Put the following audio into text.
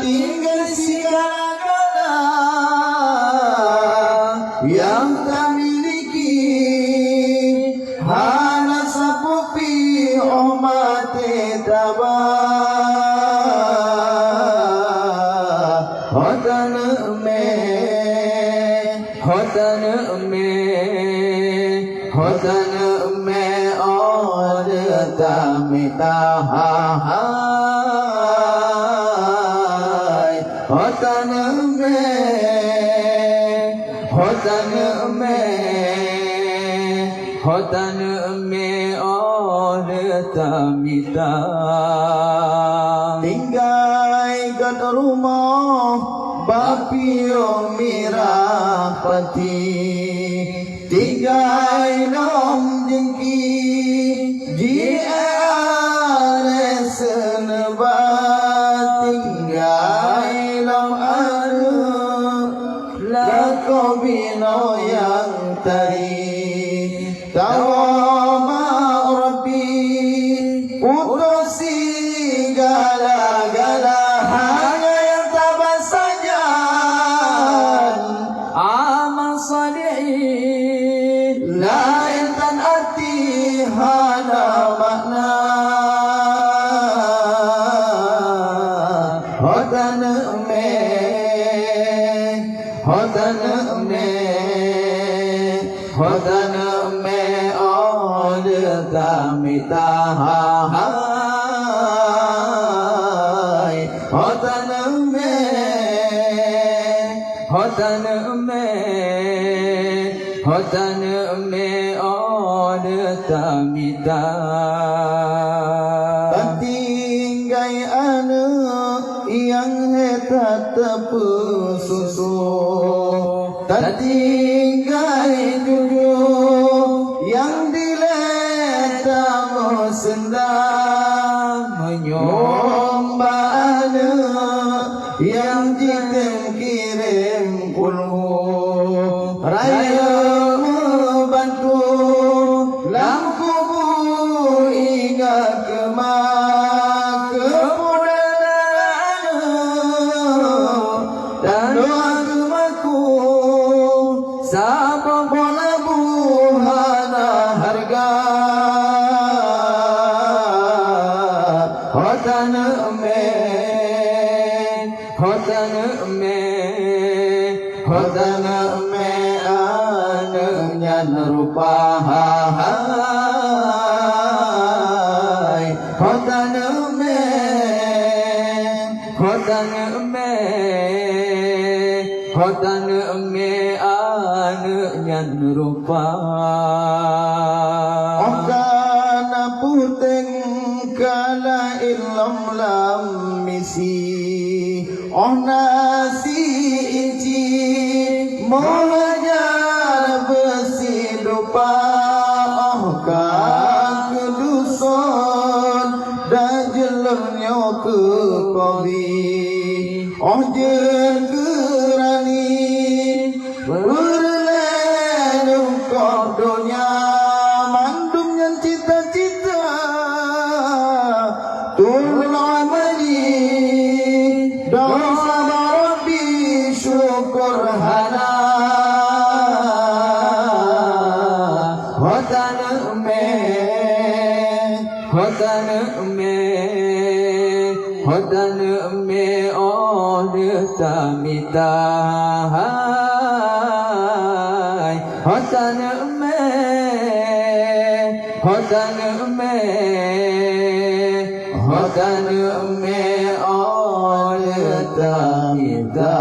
tinggal segala-gala yang tak miliki, hanya sapupi umat tabah. Hotan me और तमिता होतन में और तमिता tinggal kat rumah bapio mirapati tinggal nom jengki GRS nebat tinggal nom anu lakobino yang tadi tawama Rabbi putusi gala-gala hanya yang tabah saja amal salihin lain tan arti hana makna hotan me और तमिता होतन में और तमिता tinggal anak yang tetap susu tinggal jujur yang diletak sendang menyembah anak yang jitem kirim puluh raya membantu lampu ingat kemak kemudahan dan doa kemaku sabab bola buhana harga hotan me anaknya rupa hotan me anaknya rupa kana puteng kala ilm lam misi nasi inci mengajar besi lupa kan keduson dan jelernya ke kowi jergerani berlenung kau dunia mandum yang cita-cita tolong mani dosa Rabbi syukur hana hotan me और तमिता होतन में और तमिता